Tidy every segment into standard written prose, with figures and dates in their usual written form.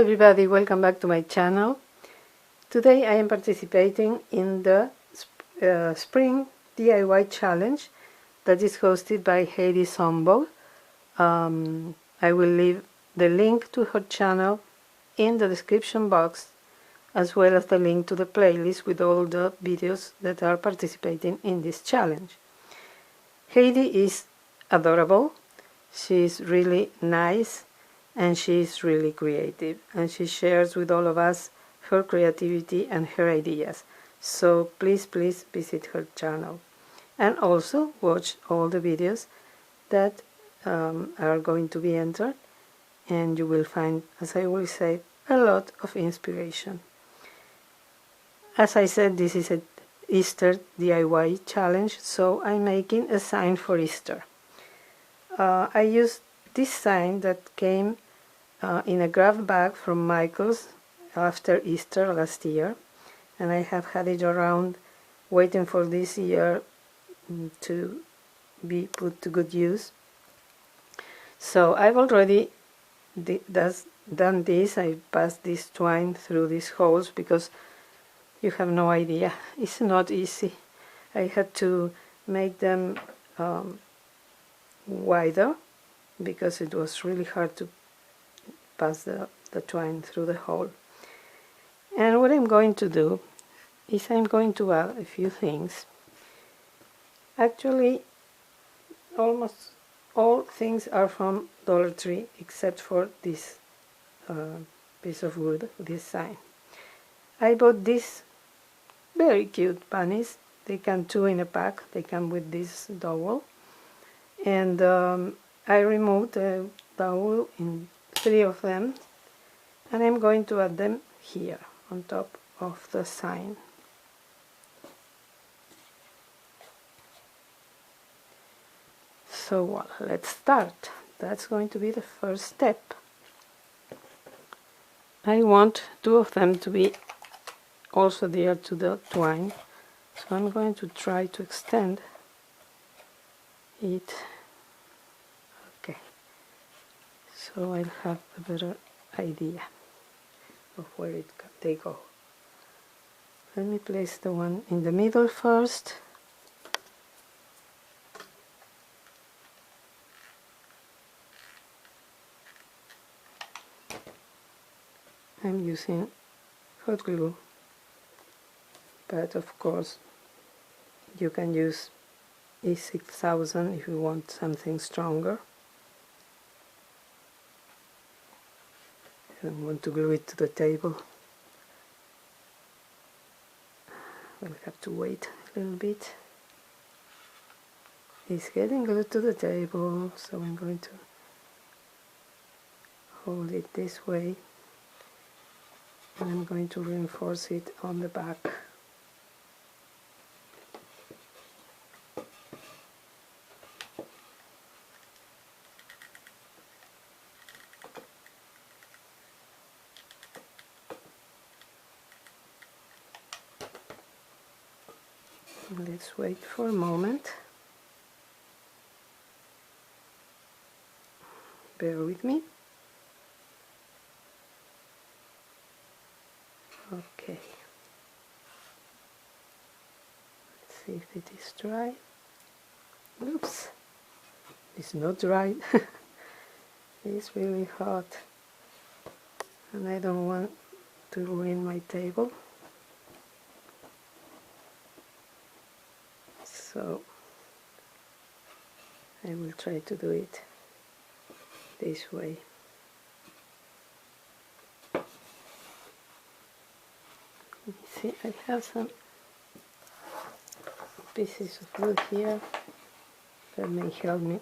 everybody, welcome back to my channel. Today I am participating in the Spring DIY Challenge that is hosted by Heidi Sonboul. I will leave the link to her channel in the description box, as well as the link to the playlist with all the videos that are participating in this challenge. Heidi is adorable, she's really nice, and she is really creative, and she shares with all of us her creativity and her ideas. So please visit her channel and also watch all the videos that are going to be entered, and you will find, as I always say, a lot of inspiration. As I said, this is an Easter DIY challenge, so I'm making a sign for Easter. I used this sign that came in a grab bag from Michael's after Easter last year, and I have had it around waiting for this year to be put to good use. So I've already done this. I passed this twine through these holes because you have no idea, it's not easy. I had to make them wider because it was really hard to pass the twine through the hole. And what I'm going to do is I'm going to add a few things. Actually, almost all things are from Dollar Tree except for this piece of wood, this sign. I bought these very cute bunnies. They come 2 in a pack. They come with this dowel, and I removed the dowel in 3 of them, and I'm going to add them here on top of the sign. So well, let's start. That's going to be the first step. I want 2 of them to be also there to the twine, so I'm going to try to extend it. Okay, so I'll have a better idea of where they go. Let me place the one in the middle first. I'm using hot glue, but of course you can use E6000 if you want something stronger. I don't want to glue it to the table. We'll have to wait a little bit. It's getting glued to the table, so I'm going to hold it this way, and I'm going to reinforce it on the back. Let's wait for a moment. Bear with me. Okay. Let's see if it is dry. Oops. It's not dry. It's really hot. And I don't want to ruin my table. So I will try to do it this way. You see, I have some pieces of wood here that may help me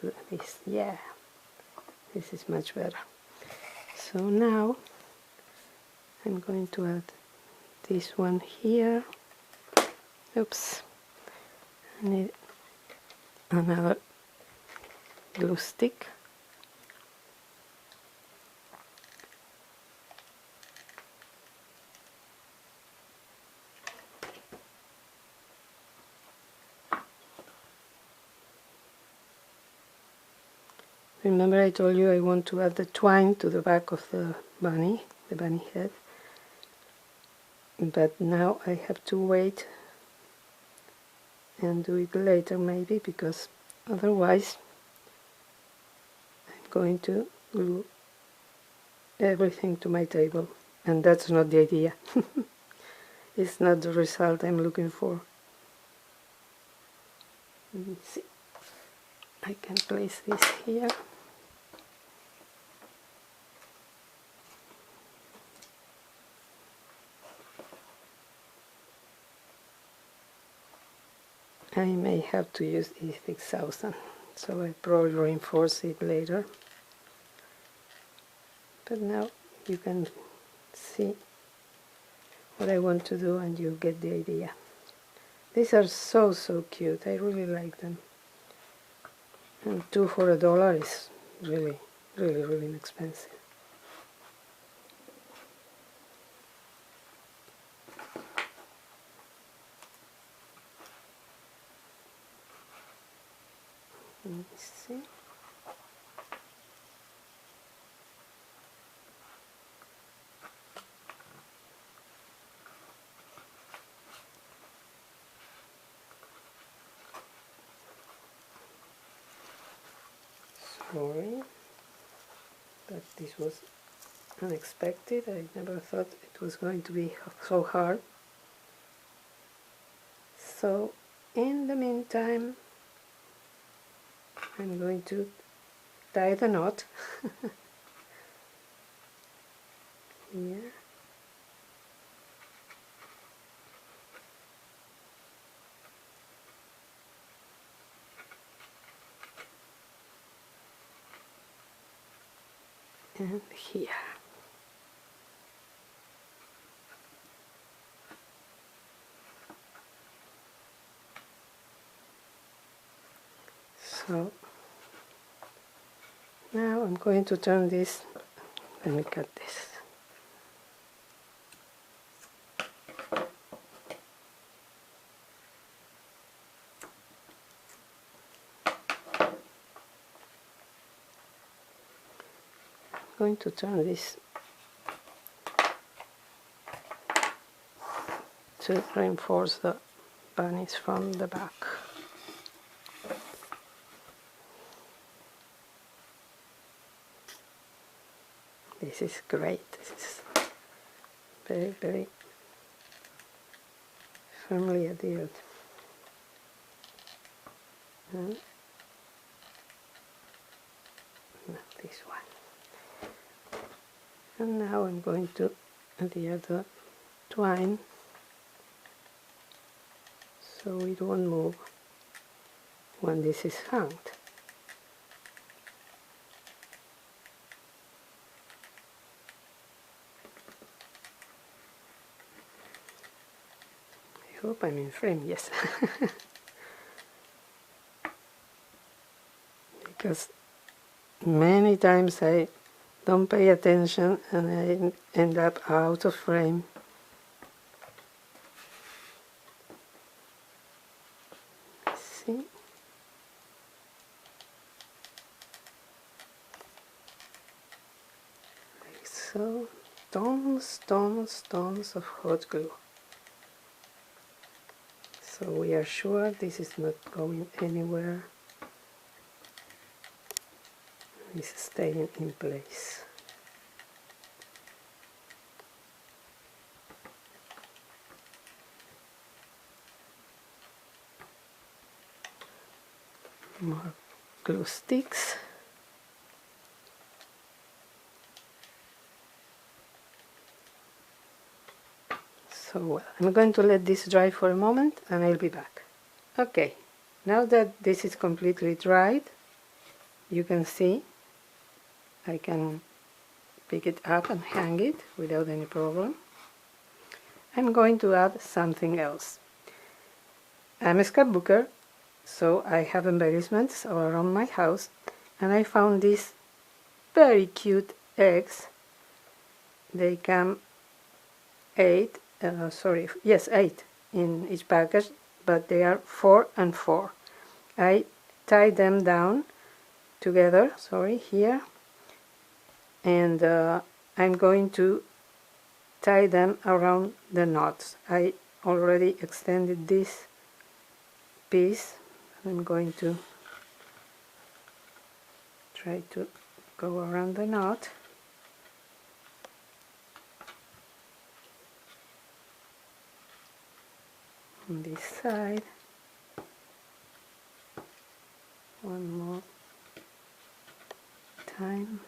do this. Yeah, this is much better. So now I'm going to add this one here. Oops. I need another glue stick. Remember I told you I want to add the twine to the back of the bunny head. But now I have to wait and do it later maybe, because otherwise I'm going to glue everything to my table, and that's not the idea. It's not the result I'm looking for. Let me see. I can place this here. I may have to use E6000, so I probably reinforce it later. But now you can see what I want to do and you get the idea. These are so cute. I really like them. And 2 for $1 is really inexpensive. Let me see. Sorry, but this was unexpected. I never thought it was going to be so hard. So in the meantime, I'm going to tie the knot here. And here. So now I'm going to turn this. Let me cut this. I'm going to turn this to reinforce the bunnies from the back. This is great. This is very firmly adhered. And this one. And now I'm going to adhere the twine so it won't move when this is hung. I hope I'm in frame, yes. Because many times I don't pay attention and I end up out of frame. See? Like so. Tons of hot glue. So we are sure this is not going anywhere. It's staying in place. More glue sticks. So well, I'm going to let this dry for a moment and I'll be back. Okay, now that this is completely dried, you can see I can pick it up and hang it without any problem. I'm going to add something else. I'm a scrapbooker, so I have embellishments all around my house, and I found these very cute eggs. They come 8 in each package, but they are 4 and 4. I tie them down together, sorry, here, and I'm going to tie them around the knots. I already extended this piece. I'm going to try to go around the knot. On this side, one more time,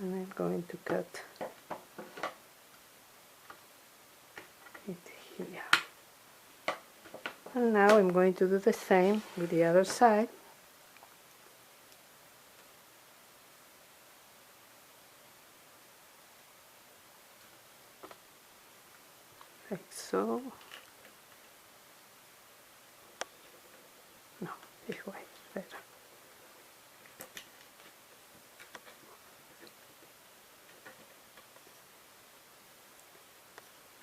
and I'm going to cut it here. And now I'm going to do the same with the other side. Like so. No, this way is better.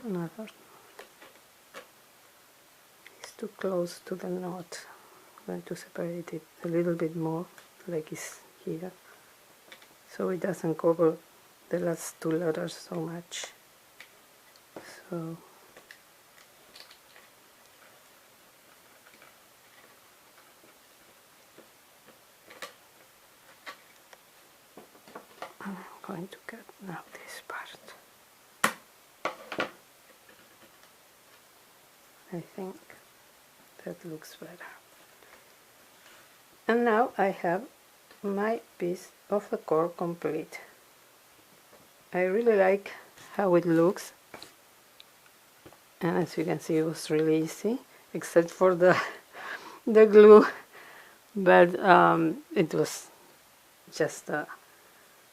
Another. It's too close to the knot. I'm going to separate it a little bit more, like it's here, so it doesn't cover the last two letters so much. So I'm going to cut now this part. I think that looks better. And now I have my piece of the core complete. I really like how it looks, and as you can see, it was really easy, except for the glue, but it was just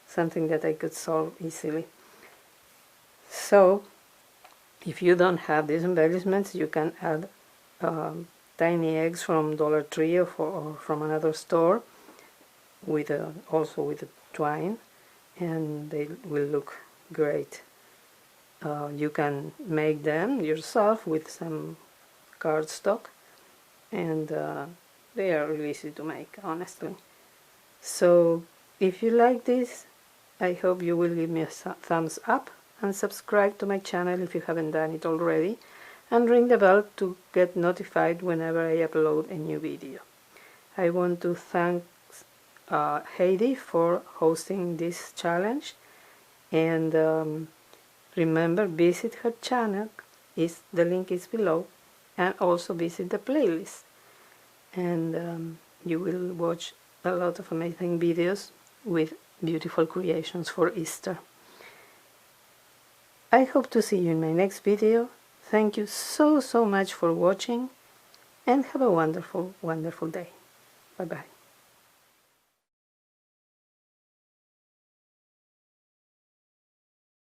something that I could solve easily. So if you don't have these embellishments, you can add tiny eggs from Dollar Tree or from another store, with also with twine, and they will look great. You can make them yourself with some cardstock, and they are really easy to make, honestly. So if you like this, I hope you will give me a thumbs up and subscribe to my channel if you haven't done it already, and ring the bell to get notified whenever I upload a new video. I want to thank Heidi for hosting this challenge, and remember, visit her channel, the link is below, and also visit the playlist, and you will watch a lot of amazing videos with beautiful creations for Easter. I hope to see you in my next video. Thank you so much for watching, and have a wonderful day. Bye bye.